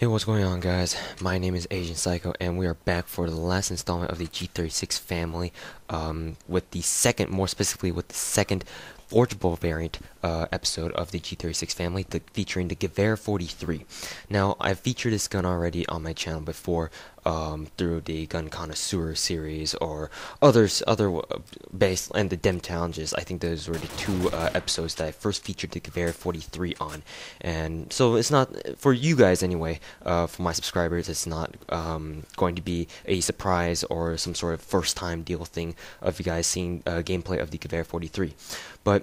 Hey, what's going on, guys? My name is Asian Psycho, and we are back for the last installment of the G36 family, with the second, more specifically, with the second forgeable variant episode of the G36 family, featuring the Gewehr 43. Now, I've featured this gun already on my channel before, through the Gun Connoisseur series or other based and the Dem challenges. I think those were the two episodes that I first featured the Gewehr 43 on, and so it's not for you guys anyway. For my subscribers, it's not going to be a surprise or some sort of first-time deal thing of you guys seeing gameplay of the Gewehr 43, but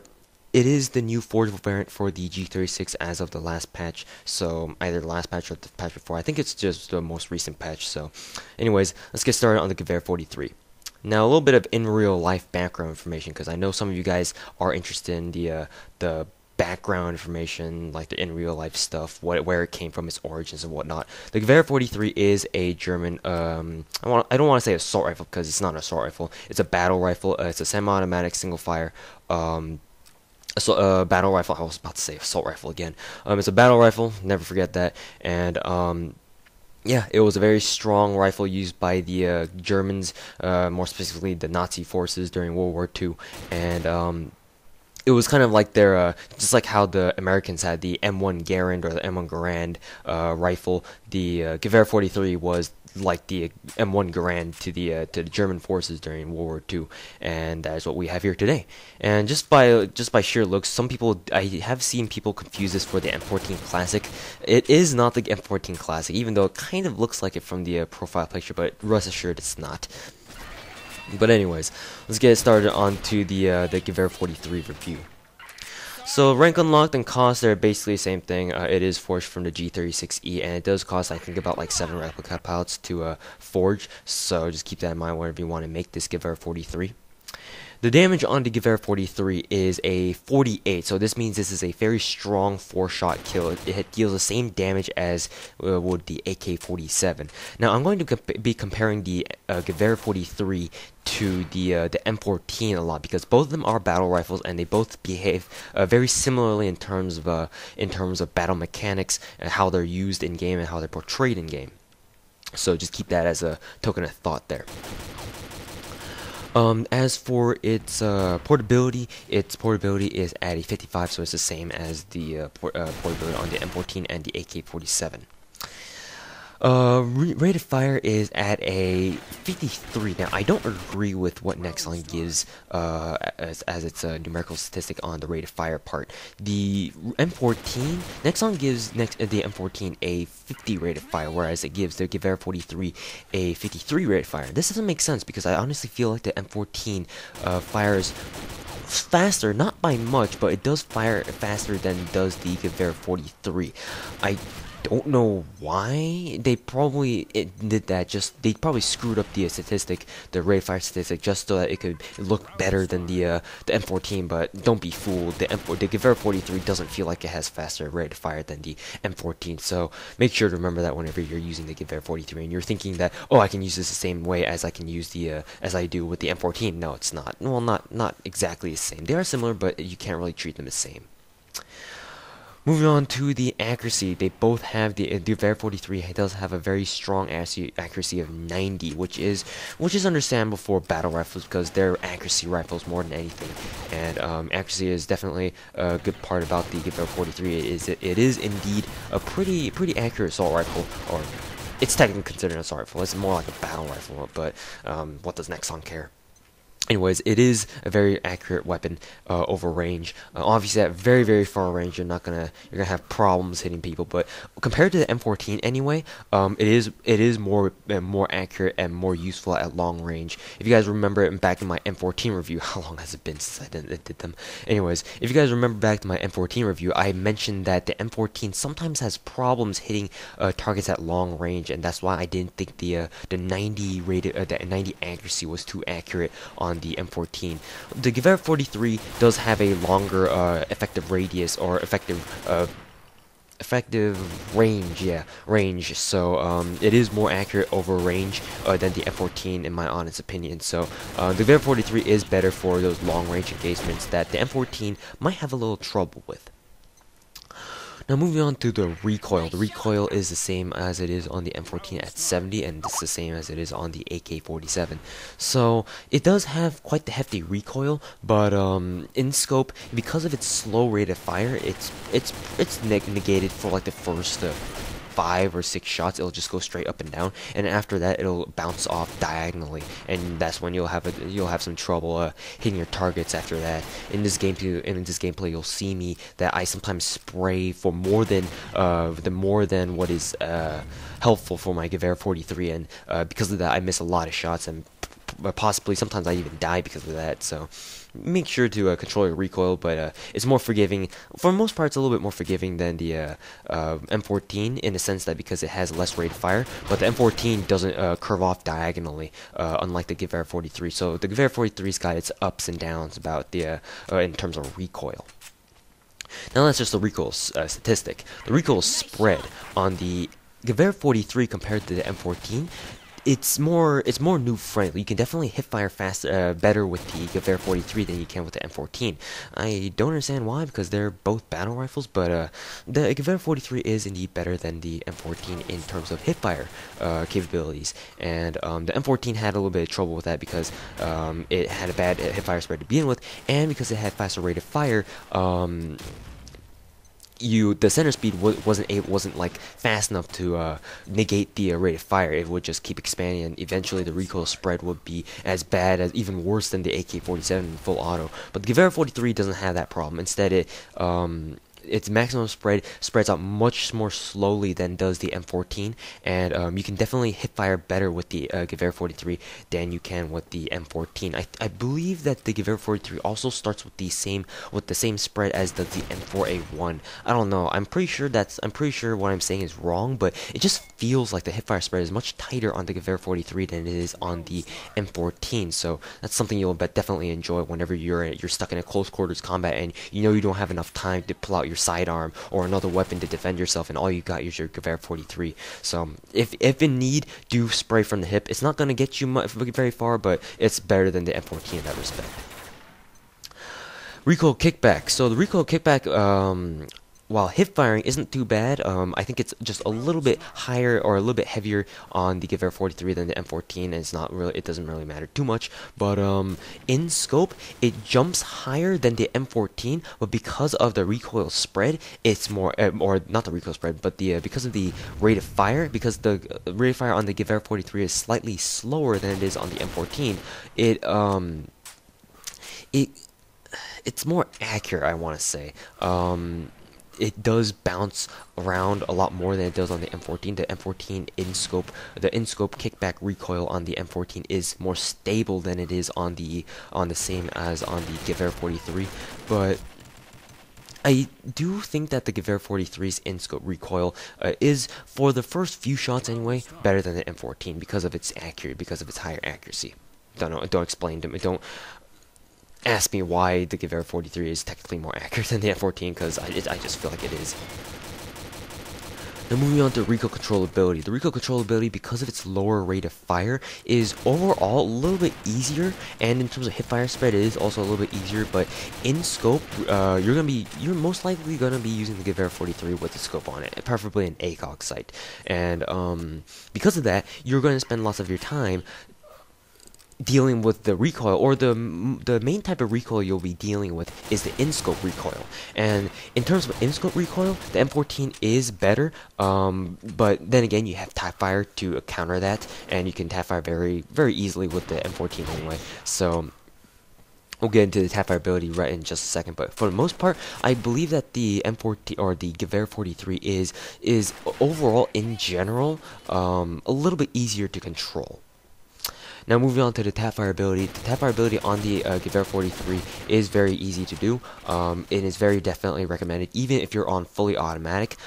it is the new forgeable variant for the G36 as of the last patch, so either the last patch or the patch before. I think it's just the most recent patch, so anyways, let's get started on the Gewehr 43. Now, a little bit of in real life background information, because I know some of you guys are interested in the background information, like the in real life stuff, where it came from, its origins and whatnot. The Gewehr 43 is a German, I don't want to say assault rifle, because it's not an assault rifle. It's a battle rifle. It's a semi-automatic single fire battle rifle. I was about to say assault rifle again. It's a battle rifle, never forget that. And yeah, it was a very strong rifle used by the Germans, more specifically the Nazi forces during World War II. And it was kind of like their, just like how the Americans had the M1 Garand or the M1 Garand rifle. The Gewehr 43 was like the M1 Garand to the German forces during World War II, and that is what we have here today. And just by sheer looks, some people, I have seen people confuse this for the M14 Classic. It is not the M14 Classic, even though it kind of looks like it from the profile picture, but rest assured it's not. But anyways, let's get started on to the Gewehr 43 review. So rank unlocked and cost, they're basically the same thing. It is forged from the G36E, and it does cost, I think, about like 7 replica pellets to forge. So just keep that in mind whenever you want to make this Gewehr 43. The damage on the Gewehr 43 is a 48, so this means this is a very strong 4-shot kill. It deals the same damage as would the AK-47. Now, I'm going to be comparing the Gewehr 43 to the M14 a lot, because both of them are battle rifles and they both behave very similarly in terms of battle mechanics and how they're used in game and how they're portrayed in game. So just keep that as a token of thought there. As for its portability is at a 55, so it's the same as the portability on the M14 and the AK-47. Rate of fire is at a 53. Now, I don't agree with what Nexon gives as its numerical statistic on the rate of fire part. The M14, Nexon gives the M14 a 50 rate of fire, whereas it gives the Gewehr 43 a 53 rate of fire. This doesn't make sense, because I honestly feel like the M14 fires faster, not by much, but it does fire faster than does the Gewehr 43. I don't know why they probably did that. They probably screwed up the statistic, the rate of fire statistic, just so that it could look better than the M14. But don't be fooled. The Gewehr 43 doesn't feel like it has faster rate of fire than the M14. So make sure to remember that whenever you're using the Gewehr 43 and you're thinking that, oh, I can use this the same way as I can use the as I do with the M14. No, it's not. Well, not exactly the same. They are similar, but you can't really treat them the same. Moving on to the accuracy, they both have the Gewehr 43 does have a very strong accuracy of 90, which is understandable for battle rifles, because they're accuracy rifles more than anything. And accuracy is definitely a good part about the Gewehr 43. It is indeed a pretty accurate assault rifle, or it's technically considered an assault rifle. It's more like a battle rifle, but what does Nexon care? Anyways, it is a very accurate weapon over range. Obviously, at very far range, you're gonna have problems hitting people. But compared to the M14, anyway, it is more accurate and more useful at long range. If you guys remember back in my M14 review, how long has it been since I did them? Anyways, if you guys remember back to my M14 review, I mentioned that the M14 sometimes has problems hitting targets at long range, and that's why I didn't think the 90 rated, the 90 accuracy was too accurate on the M14. The Gewehr 43 does have a longer effective radius, or effective range, so it is more accurate over range than the M14 in my honest opinion. So the Gewehr 43 is better for those long range engagements that the M14 might have a little trouble with. Now moving on to the recoil. The recoil is the same as it is on the M14 at 70, and it's the same as it is on the AK-47. So it does have quite the hefty recoil, but in scope, because of its slow rate of fire, it's negated for like the first 5 or 6 shots. It'll just go straight up and down, and after that it'll bounce off diagonally, and that's when you'll have some trouble hitting your targets after that. In this gameplay, you'll see me that I sometimes spray for more than what is helpful for my Gewehr 43, and because of that I miss a lot of shots, and possibly sometimes I even die because of that. So make sure to control your recoil, but it's more forgiving. For the most part, it's a little bit more forgiving than the M14 in the sense that because it has less rate of fire, but the M14 doesn't curve off diagonally, unlike the Gewehr 43. So the Gewehr 43's got its ups and downs about the in terms of recoil. Now that's just the recoil statistic. The recoil spread on the Gewehr 43 compared to the M14, it's more noob friendly. You can definitely hip fire better with the Gewehr 43 than you can with the M14. I don't understand why, because they're both battle rifles, but the Gewehr 43 is indeed better than the M14 in terms of hip fire capabilities. And the M14 had a little bit of trouble with that because it had a bad hip fire spread to begin with, and because it had faster rate of fire. The center speed wasn't like fast enough to negate the rate of fire. It would just keep expanding, and eventually the recoil spread would be as bad as, even worse than the AK-47 in full auto. But the Gewehr 43 doesn't have that problem. Instead, its maximum spread spreads out much more slowly than does the M14, and you can definitely hip fire better with the Gewehr 43 than you can with the M14. I believe that the Gewehr 43 also starts with the same spread as does the M4A1. I don't know. I'm pretty sure what I'm saying is wrong, but it just feels like the hip fire spread is much tighter on the Gewehr 43 than it is on the M14. So that's something you'll definitely enjoy whenever you're stuck in a close quarters combat and you know you don't have enough time to pull out your sidearm or another weapon to defend yourself, and all you got is your Gewehr 43. So if in need, do spray from the hip. It's not going to get you very far, but it's better than the M14 in that respect. Recoil kickback. So the recoil kickback, while hip firing isn't too bad, I think it's just a little bit higher or a little bit heavier on the Gewehr 43 than the M14, and it doesn't really matter too much. But in scope, it jumps higher than the M14, but because of the recoil spread, it's more, or not the recoil spread, but because of the rate of fire, because the rate of fire on the Gewehr 43 is slightly slower than it is on the M14. It's more accurate, I want to say. It does bounce around a lot more than it does on the M14. The M14 the in-scope kickback recoil on the M14 is more stable than it is on the same as on the Gewehr 43. But I do think that the Gewehr 43's in-scope recoil is, for the first few shots anyway, better than the M14 because of its higher accuracy. Don't explain to me. Don't ask me why the Gewehr 43 is technically more accurate than the M14, because I just feel like it is. Now moving on to recoil controllability. The recoil controllability, because of its lower rate of fire, is overall a little bit easier, and in terms of hip fire spread, it is also a little bit easier. But in scope, you're most likely gonna be using the Gewehr 43 with the scope on it, preferably an ACOG sight, and because of that, you're gonna spend lots of your time dealing with the recoil, or the main type of recoil you'll be dealing with is the in-scope recoil. And in terms of in-scope recoil, the M14 is better, but then again, you have Tapfire to counter that, and you can Tapfire very, very easily with the M14 anyway. So we'll get into the Tapfire ability right in just a second, but for the most part, I believe that the M14 or the Gewehr 43 is overall, in general, a little bit easier to control. Now moving on to the Tapfire ability. The Tapfire ability on the Gewehr 43 is very easy to do. It is very definitely recommended, even if you're on fully automatic,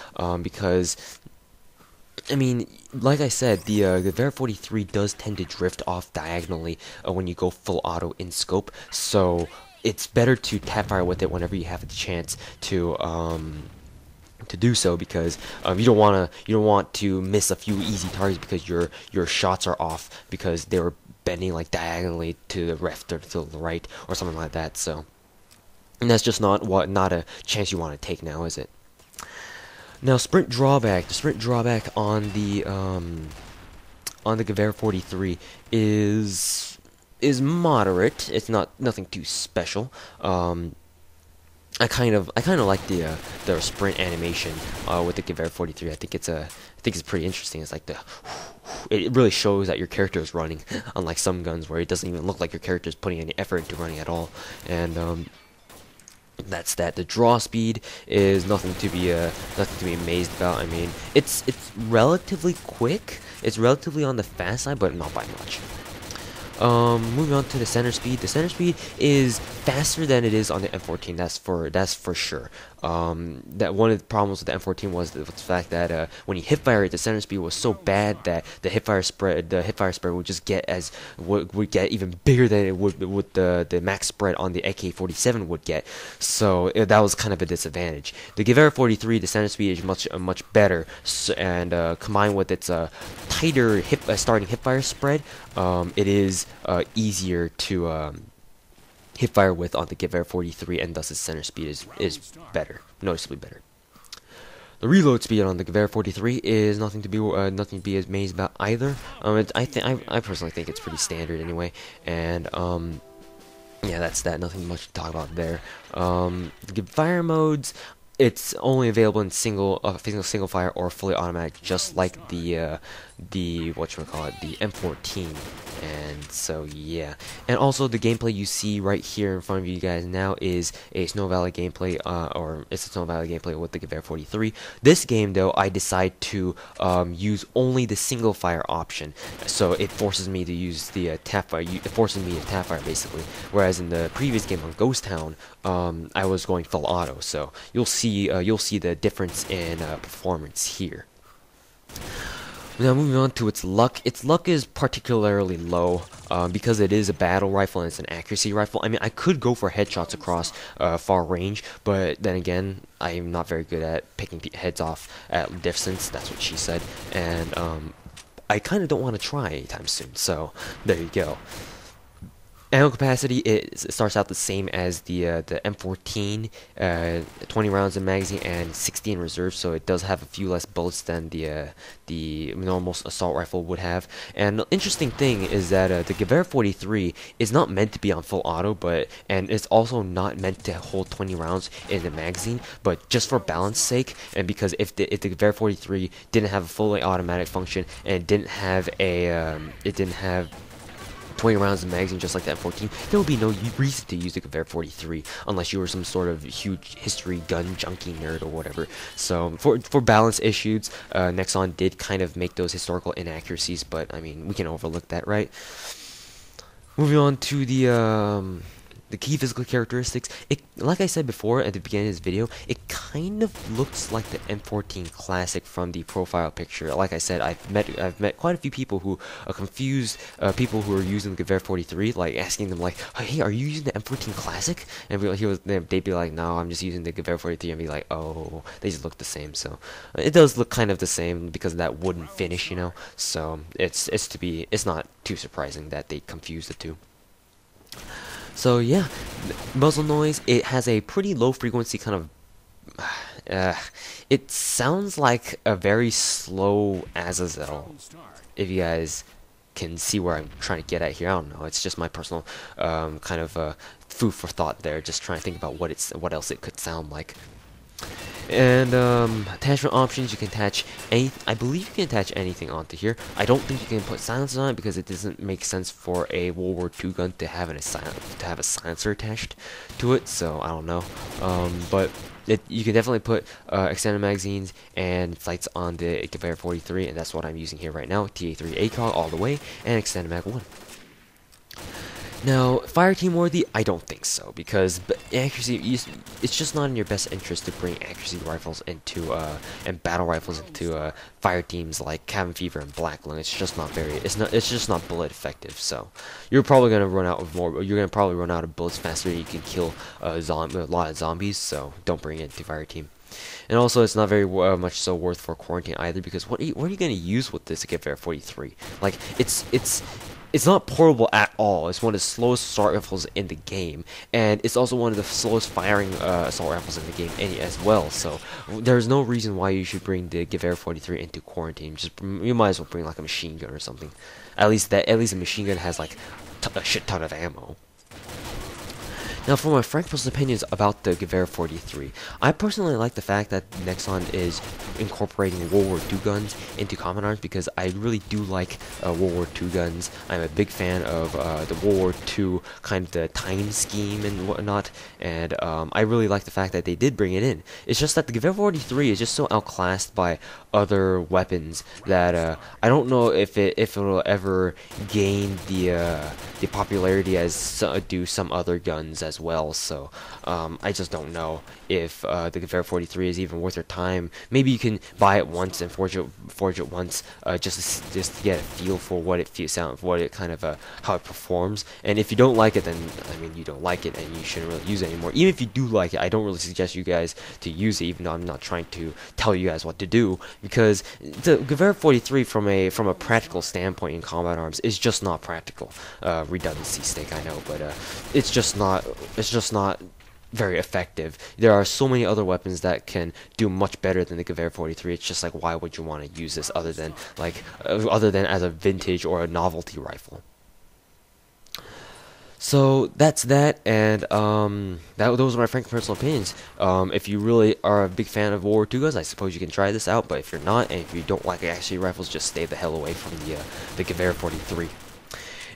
because, I mean, like I said, the Gewehr 43 does tend to drift off diagonally when you go full auto in scope, so it's better to Tapfire with it whenever you have the chance to do so, because you don't want to miss a few easy targets because your shots are off because they were bending like diagonally to the left or to the right or something like that. So, and that's just not a chance you want to take now, is it? Now, sprint drawback. The sprint drawback on the Gewehr 43 is moderate. It's nothing too special. I kind of like the sprint animation with the Gewehr 43. I think it's pretty interesting. It's like it really shows that your character is running, unlike some guns where it doesn't even look like your character is putting any effort into running at all. And that's that. The draw speed is nothing to be amazed about. I mean, it's relatively quick. It's relatively on the fast side, but not by much. Moving on to the center speed. The center speed is faster than it is on the M14. That's for sure. That one of the problems with the M14 was the fact that when you hip fire it, the center speed was so bad that the hip fire spread would just would get even bigger than it would with the max spread on the AK-47 would get. So that was kind of a disadvantage. The Gewehr 43, the center speed is much better, and combined with its tighter starting hip fire spread, it is easier to hip fire with on the Gewehr 43, and thus its center speed is better, noticeably better. The reload speed on the Gewehr 43 is nothing to be amazed about either. I personally think it's pretty standard anyway, and yeah, that's that. Nothing much to talk about there. The fire modes. It's only available in single fire or fully automatic, just like the whatchamacallit, the M14. And so yeah, and also the gameplay you see right here in front of you guys now is a Snow Valley gameplay, or it's a Snow Valley gameplay with the Gewehr 43. This game though, I decide to use only the single fire option, so it forces me to use the Tapfire. It forces me to Tapfire basically. Whereas in the previous game on Ghost Town, I was going full auto. So you'll see the difference in performance here. Now moving on to its luck. Its luck is particularly low because it is a battle rifle and it's an accuracy rifle. I mean, I could go for headshots across far range, but then again, I'm not very good at picking heads off at distance. That's what she said, and I kind of don't want to try anytime soon. So there you go. Ammo capacity, it starts out the same as the M14, 20 rounds in magazine and 60 in reserve, so it does have a few less bullets than the normal assault rifle would have. And the interesting thing is that the Gewehr 43 is not meant to be on full auto, and it's also not meant to hold 20 rounds in the magazine, but just for balance sake, and because if the Gewehr 43 didn't have a fully automatic function and it didn't have 20 rounds in magazine just like that M14, there would be no reason to use the Gewehr 43 unless you were some sort of huge history gun junkie nerd or whatever. So for balance issues, Nexon did kind of make those historical inaccuracies, but I mean, we can overlook that, right? Moving on to the key physical characteristics. Like I said before at the beginning of this video, it kind of looks like the M14 Classic from the profile picture. Like I said, I've met quite a few people who are confused, people who are using the Gewehr 43, like asking them like, hey, are you using the M14 Classic? And they'd be like, no, I'm just using the Gewehr 43, and be like, oh, they just look the same. So it does look kind of the same because of that wooden finish, you know. So it's not too surprising that they confuse the two. So yeah, muzzle noise, it has a pretty low frequency kind of, it sounds like a very slow Azazel, if you guys can see where I'm trying to get at here. I don't know, it's just my personal kind of food for thought there, just trying to think about what else it could sound like. And attachment options, you can attach I believe you can attach anything onto here. I don't think you can put silencers on it because it doesn't make sense for a World War II gun to have a silencer attached to it. So I don't know, but you can definitely put extended magazines and sights on the Gewehr 43, and that's what I'm using here right now. TA3 ACOG all the way, and extended mag 1. Now, fireteam worthy, I don't think so, because accuracy, it's just not in your best interest to bring accuracy rifles into and battle rifles into fire teams like Cabin Fever and Black Lung. It's just not bullet effective. So you're probably gonna run out of bullets faster than you can kill a lot of zombies. So don't bring it into fireteam. And also, it's not very much so worth for quarantine either, because what are you gonna use with this Gewehr 43? Like, it's not portable at all. It's one of the slowest assault rifles in the game, and it's also one of the slowest firing assault rifles in the game as well. So there's no reason why you should bring the Gewehr 43 into quarantine. You might as well bring like a machine gun or something. At least a machine gun has like a shit ton of ammo. Now, for my frank personal opinions about the Gewehr 43, I personally like the fact that Nexon is incorporating World War II guns into Common Arms, because I really do like World War II guns. I'm a big fan of the World War II kind of the time scheme and whatnot, and I really like the fact that they did bring it in. It's just that the Gewehr 43 is just so outclassed by other weapons that I don't know if it'll ever gain the popularity as do some other guns as well. So I just don't know if the Gewehr 43 is even worth your time. Maybe you can buy it once and forge it once, just to get a feel for what it how it performs. And if you don't like it, then I mean you don't like it, and you shouldn't really use it anymore. Even if you do like it, I don't really suggest you guys to use it, even though I'm not trying to tell you guys what to do, because the Gewehr 43 from a practical standpoint in combat arms is just not practical. Redundancy stake, I know, but it's just not very effective. There are so many other weapons that can do much better than the Gewehr 43. It's just like, why would you want to use this other than as a vintage or a novelty rifle? So that's that, and those are my frank personal opinions. If you really are a big fan of World War II guns, I suppose you can try this out. But if you're not, and if you don't like actually rifles, just stay the hell away from the Gewehr 43.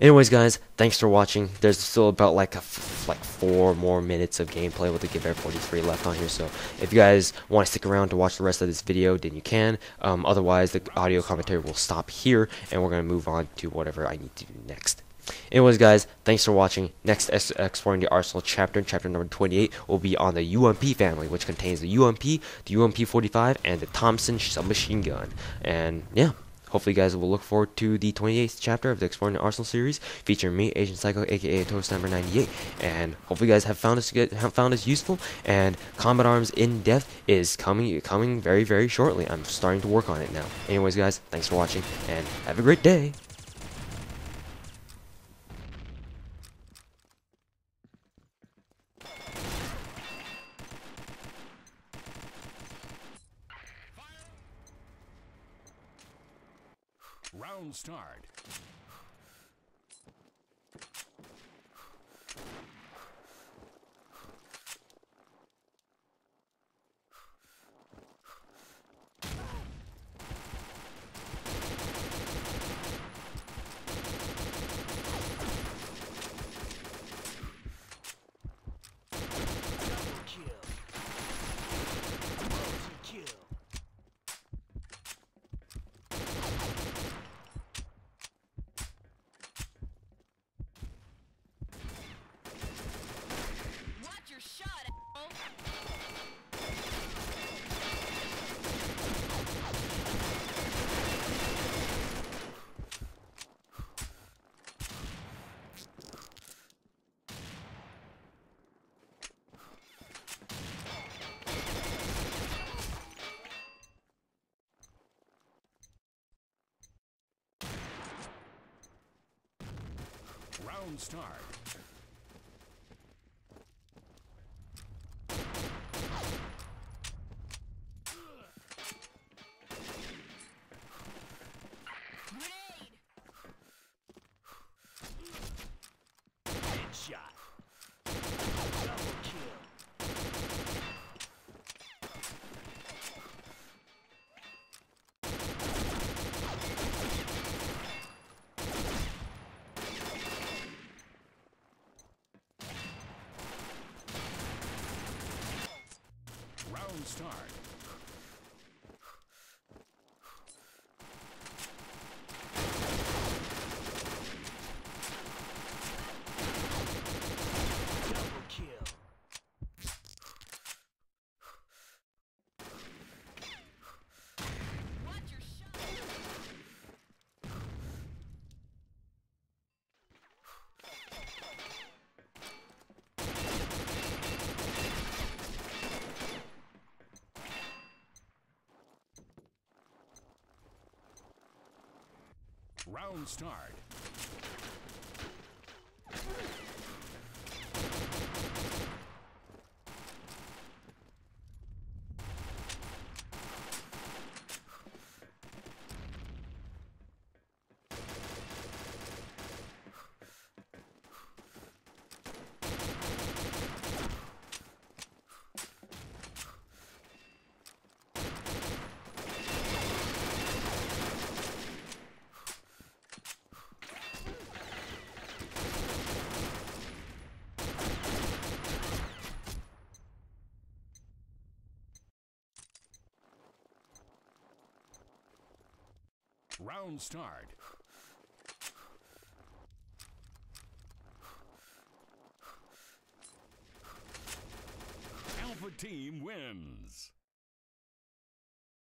Anyways, guys, thanks for watching. There's still about like 4 more minutes of gameplay with the Gewehr 43 left on here, so if you guys want to stick around to watch the rest of this video, then you can. Otherwise, the audio commentary will stop here, and we're going to move on to whatever I need to do next. Anyways, guys, thanks for watching. Next, Exploring the Arsenal chapter number 28, will be on the UMP family, which contains the UMP, the UMP-45, and the Thompson submachine gun. And yeah, hopefully you guys will look forward to the 28th chapter of the Exploring the Arsenal series, featuring me, Agent Psycho, aka Toast number 98. And hopefully you guys have found this useful. And Combat Arms in depth is coming very, very shortly. I'm starting to work on it now. Anyways, guys, thanks for watching, and have a great day. Round start. Round start. Headshot. Double kill. Round start. Double kill. Watch your shot. Round start. Round start. Alpha team wins.